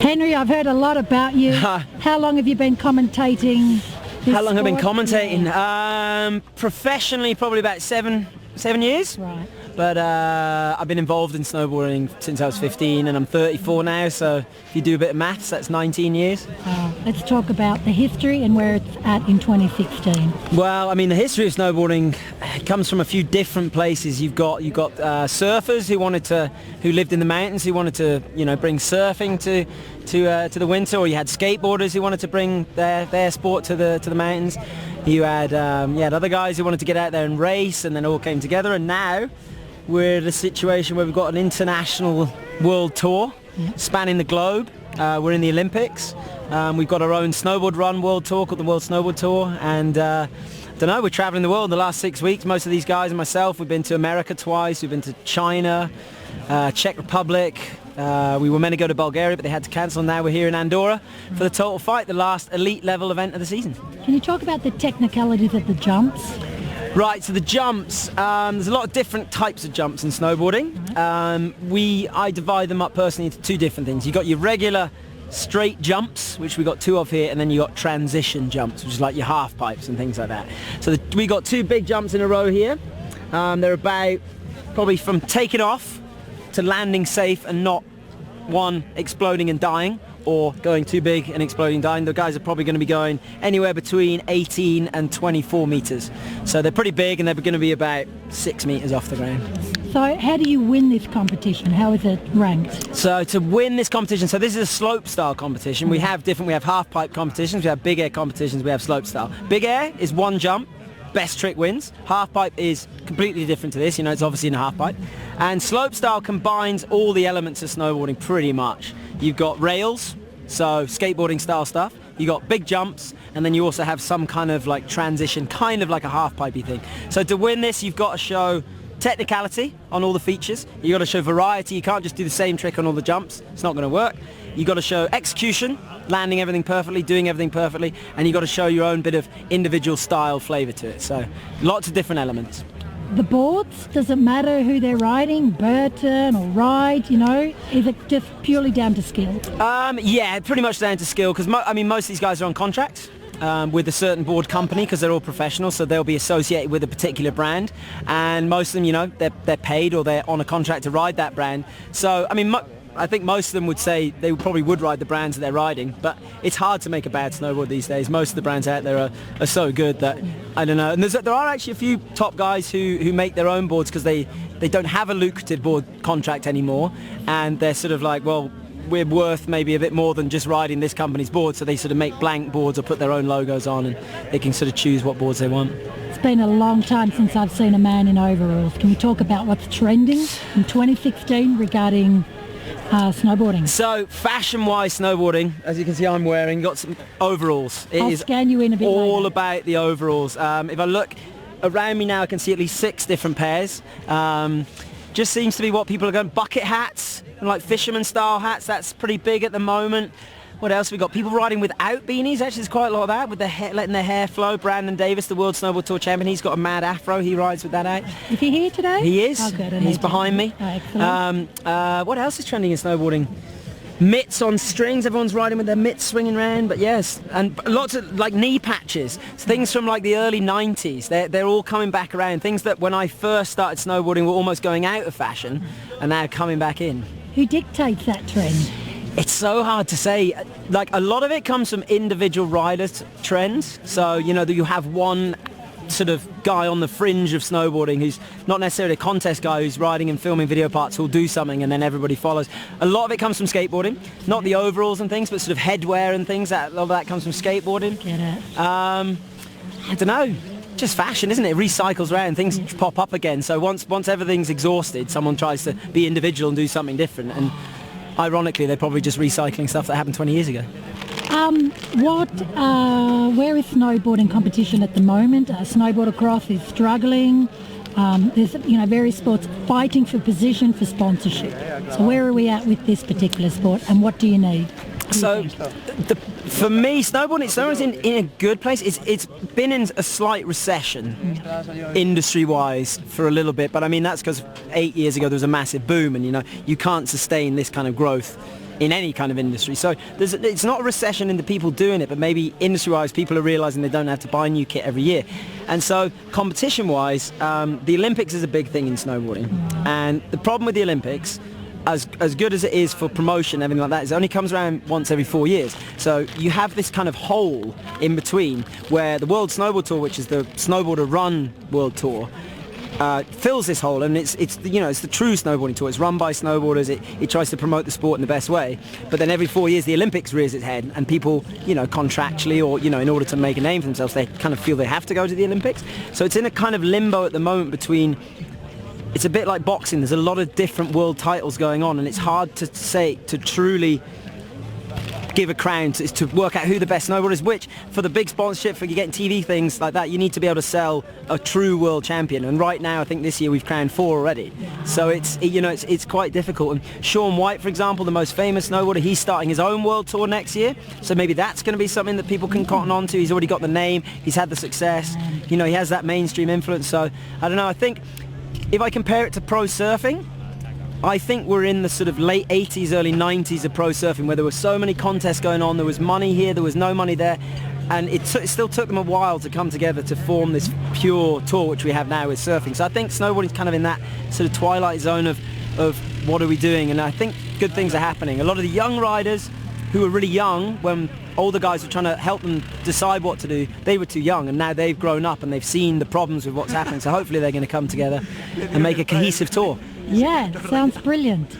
Henry, I've heard a lot about you. How long have you been commentating this How long have I been sport? commentating? Yeah. Professionally, probably about seven years. Right. But I've been involved in snowboarding since I was 15 and I'm 34 now, so if you do a bit of maths, that's 19 years. Let's talk about the history and where it's at in 2016. Well, I mean, the history of snowboarding comes from a few different places. You've got surfers who lived in the mountains, who wanted to, bring surfing to the winter, or you had skateboarders who wanted to bring their sport to the mountains. You had other guys who wanted to get out there and race, and then it all came together. And now we're in a situation where we've got an international world tour spanning the globe. We're in the Olympics. We've got our own snowboard run world tour called the World Snowboard Tour, and we're traveling the world in the last 6 weeks. Most of these guys and myself, we've been to America twice, we've been to China, Czech Republic. We were meant to go to Bulgaria, but they had to cancel. Now we're here in Andorra for the Total Fight, the last elite level event of the season. Can you talk about the technicalities of the jumps? Right, so the jumps, there's a lot of different types of jumps in snowboarding. I divide them up personally into two different things. You've got your regular straight jumps, which we got two of here, and then you got transition jumps, which is like your half pipes and things like that. So we got two big jumps in a row here. They're about probably from taking off to landing safe and not one exploding and dying, or going too big and exploding and dying. The guys are probably going to be going anywhere between 18 and 24 meters. So they're pretty big, and they're going to be about 6 meters off the ground. So how do you win this competition? How is it ranked? So to win this competition, so this is a slope style competition. We have half pipe competitions, we have big air competitions, we have slope style. Big air is one jump, best trick wins. Half pipe is completely different to this, it's obviously in a half pipe. And slope style combines all the elements of snowboarding pretty much. You've got rails, so skateboarding style stuff. You got big jumps, and then you also have some kind of like transition, kind of like a half pipey thing. So to win this, you've got to show technicality on all the features. You got to show variety. You can't just do the same trick on all the jumps. It's not going to work. You got to show execution, landing everything perfectly, doing everything perfectly, and you got to show your own bit of individual style flavor to it. So lots of different elements. The boards, does it matter who they're riding, Burton or Ride, Is it just purely down to skill? Yeah, pretty much down to skill, because most of these guys are on contract with a certain board company, because they're all professionals, so they'll be associated with a particular brand, and most of them, they're paid or they're on a contract to ride that brand. So, I think most of them would say they probably would ride the brands that they're riding, but it's hard to make a bad snowboard these days. Most of the brands out there are so good that, I don't know. And there are actually a few top guys who make their own boards because they don't have a lucrative board contract anymore, and they're sort of like, well, we're worth maybe a bit more than just riding this company's board, so they sort of make blank boards or put their own logos on, and they can sort of choose what boards they want. It's been a long time since I've seen a man in overalls. Can you talk about what's trending in 2016 regarding snowboarding? So fashion-wise snowboarding, as you can see I'm wearing, got some overalls. I'll scan you in a bit all later. About the overalls. If I look around me now, I can see at least 6 different pairs. Just seems to be what people are going. Bucket hats, like fisherman style hats, that's pretty big at the moment. What else we got? People riding without beanies. Actually, there's quite a lot of that, with their hair, letting their hair flow. Brandon Davis, the World Snowboard Tour champion, he's got a mad afro. He rides with that out. Is he here today? He is. Oh, good. He's behind me. Oh, excellent. What else is trending in snowboarding? Mitts on strings. Everyone's riding with their mitts swinging around. But yes, and lots of like knee patches. Things from like the early 90s. They're all coming back around. Things that when I first started snowboarding were almost going out of fashion, are now coming back in. Who dictates that trend? It's so hard to say. Like, a lot of it comes from individual riders' trends. So, you have one sort of guy on the fringe of snowboarding who's not necessarily a contest guy, who's riding and filming video parts, who'll do something and then everybody follows. A lot of it comes from skateboarding, not the overalls and things, but sort of headwear and things. A lot of that comes from skateboarding. Get it. I don't know. Just fashion, isn't it? It recycles around, things pop up again. So once everything's exhausted, someone tries to be individual and do something different. And ironically, they're probably just recycling stuff that happened 20 years ago. Where is snowboarding competition at the moment? Snowboard across is struggling. There's various sports fighting for position for sponsorship. So where are we at with this particular sport, and what do you need? So for me, snowboarding's in a good place. It's been in a slight recession industry-wise for a little bit, but that's because 8 years ago there was a massive boom, and you can't sustain this kind of growth in any kind of industry. So it's not a recession in the people doing it, but maybe industry-wise people are realizing they don't have to buy new kit every year. And so competition-wise, the Olympics is a big thing in snowboarding. And the problem with the Olympics, as good as it is for promotion, everything like that, is it only comes around once every 4 years. So you have this kind of hole in between where the World Snowboard Tour, which is the snowboarder run world tour, fills this hole, and it's the true snowboarding tour. It's run by snowboarders. It tries to promote the sport in the best way. But then every 4 years the Olympics rears its head, and people, contractually or in order to make a name for themselves, they kind of feel they have to go to the Olympics. So it's in a kind of limbo at the moment between. It's a bit like boxing. There's a lot of different world titles going on, and it's hard to truly give a crown to work out who the best snowboarder is. Which, for the big sponsorship, for you getting TV things like that, you need to be able to sell a true world champion. And right now, I think this year we've crowned 4 already. So it's quite difficult. And Shaun White, for example, the most famous snowboarder, he's starting his own world tour next year. So maybe that's going to be something that people can cotton on to. He's already got the name. He's had the success. He has that mainstream influence. So I don't know. I think if I compare it to pro surfing, I think we're in the sort of late 80s, early 90s of pro surfing, where there were so many contests going on, there was money here, there was no money there, and it still took them a while to come together to form this pure tour which we have now with surfing. So I think snowboarding's kind of in that sort of twilight zone of what are we doing, and I think good things are happening. A lot of the young riders who were really young when older guys were trying to help them decide what to do, they were too young, and now they've grown up and they've seen the problems with what's happening, so hopefully they're going to come together and make a cohesive tour. Yeah, sounds brilliant.